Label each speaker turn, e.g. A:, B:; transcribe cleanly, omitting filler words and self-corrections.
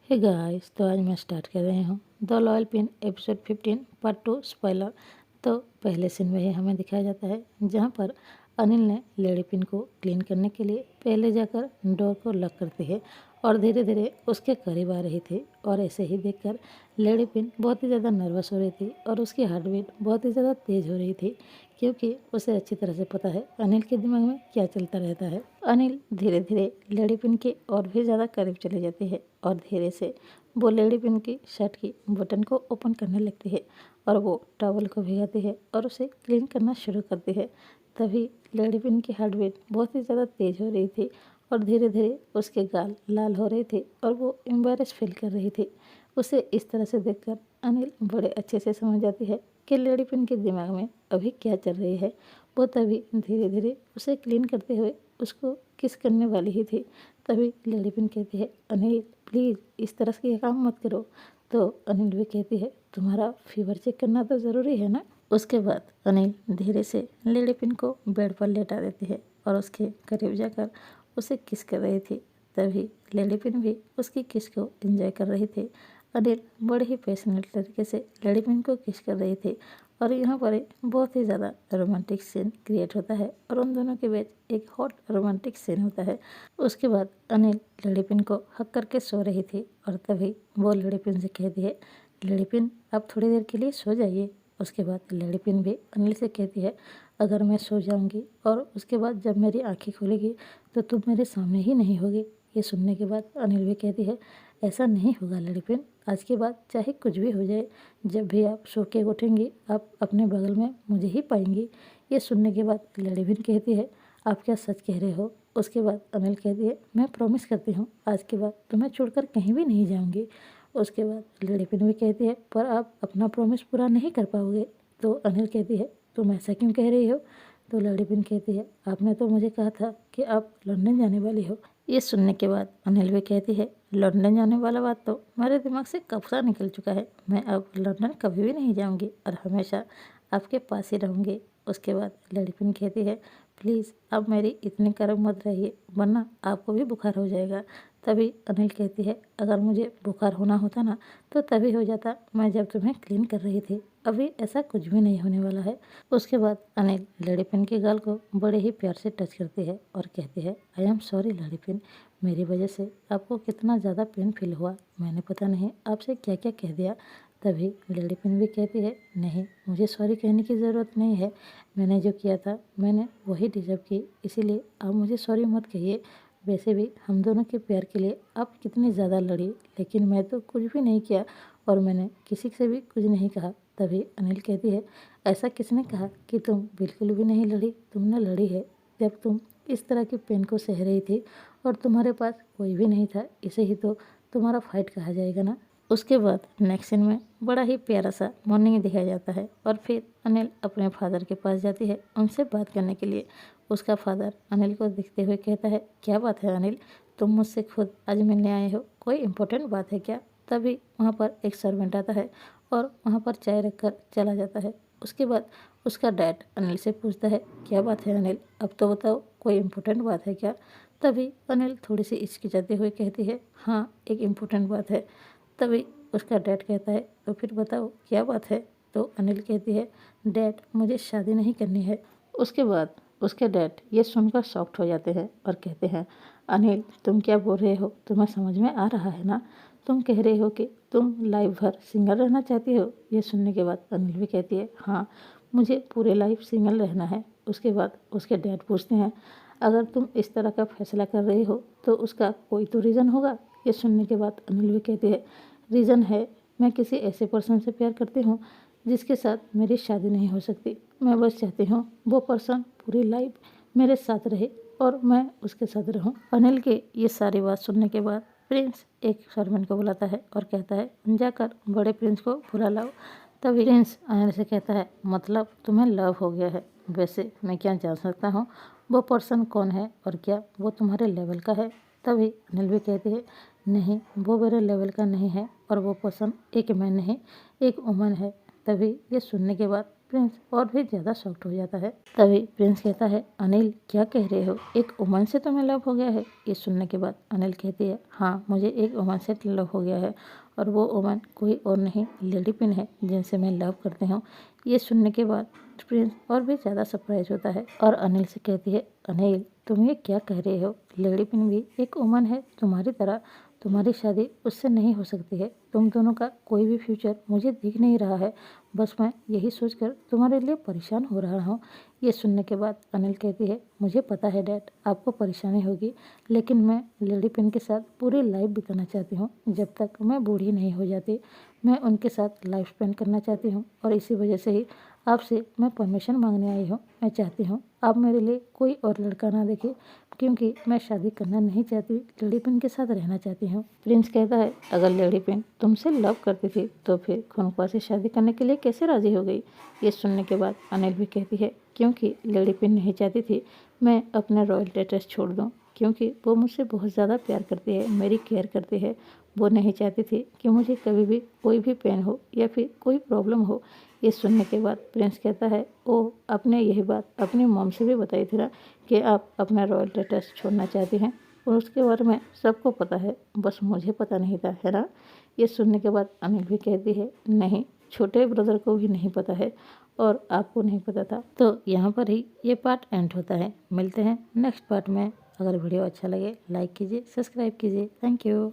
A: Hey guys, तो आज मैं स्टार्ट कर रही हूँ the loyal pin episode 15 part 2 spoiler. तो पहले सीन में ही हमें दिखाया जाता है जहाँ पर अनिल ने लेडी पिन को क्लीन करने के लिए पहले जाकर डोर को लॉक करती है और धीरे धीरे उसके करीब आ रही थी। और ऐसे ही देखकर लेडी पिन बहुत ही ज़्यादा नर्वस हो रही थी और उसकी हार्ट बीट बहुत ही ज़्यादा तेज़ हो रही थी, क्योंकि उसे अच्छी तरह से पता है अनिल के दिमाग में क्या चलता रहता है। अनिल धीरे धीरे लेडी पिन के और भी ज़्यादा करीब चली जाती है और धीरे से वो लेडी पिन की शर्ट की बटन को ओपन करने लगती है और वो टॉवल को भिगाती है और उसे क्लीन करना शुरू करती है। तभी लेडी पिन की हार्ट बीट बहुत ही ज़्यादा तेज़ हो रही थी और धीरे धीरे उसके गाल लाल हो रहे थे और वो एम्बैरेस फील कर रही थी। उसे इस तरह से देखकर अनिल बड़े अच्छे से समझ जाती है कि लेडी पिन के दिमाग में अभी क्या चल रही है। वो तभी धीरे धीरे उसे क्लीन करते हुए उसको किस करने वाली ही थी। तभी लेडी पिन कहती है, अनिल प्लीज़ इस तरह से काम मत करो। तो अनिल भी कहती है, तुम्हारा फीवर चेक करना तो ज़रूरी है ना। उसके बाद अनिल धीरे से लेडी पिन को बेड पर लेटा देती है और उसके करीब जाकर उसे किस कर रही थी। तभी लेडी पिन भी उसकी किस को एंजॉय कर रही थी। अनिल बड़े ही पैशनेट तरीके से लेडी पिन को किस कर रही थी और यहाँ पर एक बहुत ही ज़्यादा रोमांटिक सीन क्रिएट होता है और उन दोनों के बीच एक हॉट रोमांटिक सीन होता है। उसके बाद अनिल लेडी पिन को हक करके सो रही थी और तभी वो लेडी पिन से कहती है, लेडी पिन आप थोड़ी देर के लिए सो जाइए। उसके बाद लेडी पिन भी अनिल से कहती है, अगर मैं सो जाऊंगी और उसके बाद जब मेरी आंखें खुलेगी तो तुम मेरे सामने ही नहीं होगी। ये सुनने के बाद अनिल भी कहती है, ऐसा नहीं होगा लेडी पिन, आज के बाद चाहे कुछ भी हो जाए, जब भी आप सो के उठेंगी आप अपने बगल में मुझे ही पाएंगी। ये सुनने के बाद लेडी पिन कहती है, आप क्या सच कह रहे हो। उसके बाद अनिल कहती है, मैं प्रॉमिस करती हूँ आज के बाद तुम्हें छोड़कर कहीं भी नहीं जाऊँगी। उसके बाद लेडी पिन भी कहती है, पर आप अपना प्रॉमिस पूरा नहीं कर पाओगे। तो अनिल कहती है, तुम ऐसा क्यों कह रही हो। तो लेडी पिन कहती है, आपने तो मुझे कहा था कि आप लंदन जाने वाली हो। ये सुनने के बाद अनिल भी कहती है, लंदन जाने वाला बात तो मेरे दिमाग से कब सा निकल चुका है। मैं अब लंदन कभी भी नहीं जाऊंगी और हमेशा आपके पास ही रहूंगी। उसके बाद लेडी पिन कहती है, प्लीज़ अब मेरी इतनी गर्म मत रहिए वरना आपको भी बुखार हो जाएगा। तभी अनिल कहती है, अगर मुझे बुखार होना होता ना तो तभी हो जाता, मैं जब तुम्हें क्लीन कर रही थी, अभी ऐसा कुछ भी नहीं होने वाला है। उसके बाद अनिल लेडी पिन के गाल को बड़े ही प्यार से टच करती है और कहती है, I am sorry lady pin, मेरी वजह से आपको कितना ज़्यादा पेन फील हुआ, मैंने पता नहीं आपसे क्या क्या कह दिया। तभी लेडी पिन भी कहती है, नहीं मुझे सॉरी कहने की ज़रूरत नहीं है, मैंने जो किया था मैंने वही डिजर्व की, इसीलिए आप मुझे सॉरी मत कहिए। वैसे भी हम दोनों के प्यार के लिए आप कितनी ज़्यादा लड़ी, लेकिन मैं तो कुछ भी नहीं किया और मैंने किसी से भी कुछ नहीं कहा। तभी अनिल कहती है, ऐसा किसने कहा कि तुम बिल्कुल भी नहीं लड़ी, तुमने लड़ी है जब तुम इस तरह की पेन को सह रही थी और तुम्हारे पास कोई भी नहीं था, इसे ही तो तुम्हारा फाइट कहा जाएगा ना। उसके बाद नेक्स्ट सीन में बड़ा ही प्यारा सा मॉर्निंग दिखाया जाता है और फिर अनिल अपने फादर के पास जाती है उनसे बात करने के लिए। उसका फादर अनिल को देखते हुए कहता है, क्या बात है अनिल, तुम मुझसे खुद आज मिलने आए हो, कोई इम्पोर्टेंट बात है क्या। तभी वहाँ पर एक सर्वेंट आता है और वहाँ पर चाय रख कर चला जाता है। उसके बाद उसका डैड अनिल से पूछता है, क्या बात है अनिल, अब तो बताओ कोई इम्पोर्टेंट बात है क्या। तभी अनिल थोड़ी सी हिचकिचाते हुए कहती है, हाँ एक इम्पोर्टेंट बात है। तभी उसका डैड कहता है, तो फिर बताओ क्या बात है। तो अनिल कहती है, डैड मुझे शादी नहीं करनी है। उसके बाद उसके डैड ये सुनकर शॉक्ड हो जाते हैं और कहते हैं, अनिल तुम क्या बोल रहे हो, तुम्हें समझ में आ रहा है ना, तुम कह रहे हो कि तुम लाइफ भर सिंगल रहना चाहती हो। ये सुनने के बाद अनिल भी कहती है, हाँ मुझे पूरे लाइफ सिंगल रहना है। उसके बाद उसके डैड पूछते हैं, अगर तुम इस तरह का फैसला कर रही हो तो उसका कोई तो रीज़न होगा। ये सुनने के बाद अनिल भी कहती है, रीज़न है, मैं किसी ऐसे पर्सन से प्यार करती हूँ जिसके साथ मेरी शादी नहीं हो सकती। मैं बस चाहती हूँ वो पर्सन पूरी लाइफ मेरे साथ रहे और मैं उसके साथ रहूँ। अनिल के ये सारी बात सुनने के बाद प्रिंस एक सर्वेंट को बुलाता है और कहता है, जाकर बड़े प्रिंस को बुला लाओ। तभी प्रिंस अनिल से कहता है, मतलब तुम्हें लव हो गया है, वैसे मैं क्या जान सकता हूँ वो पर्सन कौन है और क्या वो तुम्हारे लेवल का है। तभी अनिल भी कहते हैं, नहीं वो मेरे लेवल का नहीं है और वो पर्सन एक मैन नहीं एक वुमन है। तभी ये सुनने के बाद प्रिंस और भी ज़्यादा शॉक्ड हो जाता है। तभी प्रिंस कहता है, अनिल क्या कह रहे हो, एक वुमन से तुम्हें लव हो गया है? ये सुनने के बाद अनिल कहती है, हाँ मुझे एक वुमन से लव हो गया है और वो वुमन कोई और नहीं लेडी पिन है जिनसे मैं लव करती हूँ। ये सुनने के बाद प्रिंस और भी ज़्यादा सरप्राइज होता है और अनिल से कहती है, अनिल तुम ये क्या कह रहे हो, लेडी पिन भी एक वुमन है तुम्हारी तरह, तुम्हारी शादी उससे नहीं हो सकती है, तुम दोनों का कोई भी फ्यूचर मुझे दिख नहीं रहा है, बस मैं यही सोचकर तुम्हारे लिए परेशान हो रहा हूँ। ये सुनने के बाद अनिल कहती है, मुझे पता है डैड आपको परेशानी होगी, लेकिन मैं लेडी पिन के साथ पूरी लाइफ बिताना चाहती हूँ। जब तक मैं बूढ़ी नहीं हो जाती मैं उनके साथ लाइफ स्पेंड करना चाहती हूँ और इसी वजह से ही आपसे मैं परमिशन मांगने आई हूँ। मैं चाहती हूँ आप मेरे लिए कोई और लड़का ना देखें, क्योंकि मैं शादी करना नहीं चाहती, लेडी पिन के साथ रहना चाहती हूँ। प्रिंस कहता है, अगर लेडी पिन तुमसे लव करती थी तो फिर खुनख्वा से शादी करने के लिए कैसे राजी हो गई? ये सुनने के बाद अनिल भी कहती है, क्योंकि लेडी पिन नहीं चाहती थी मैं अपना रॉयल स्टेटस छोड़ दूँ, क्योंकि वो मुझसे बहुत ज़्यादा प्यार करती है, मेरी केयर करती है। वो नहीं चाहती थी कि मुझे कभी भी कोई भी पेन हो या फिर कोई प्रॉब्लम हो। ये सुनने के बाद प्रिंस कहता है, ओ आपने यही बात अपनी मॉम से भी बताई थी ना कि आप अपना रॉयल स्टेटस छोड़ना चाहती हैं, और उसके बारे में सबको पता है, बस मुझे पता नहीं था, है ना? ये सुनने के बाद अनिल भी कहती है, नहीं छोटे ब्रदर को भी नहीं पता है और आपको नहीं पता था। तो यहाँ पर ही ये पार्ट एंड होता है। मिलते हैं नेक्स्ट पार्ट में। अगर वीडियो अच्छा लगे लाइक कीजिए, सब्सक्राइब कीजिए। Thank you.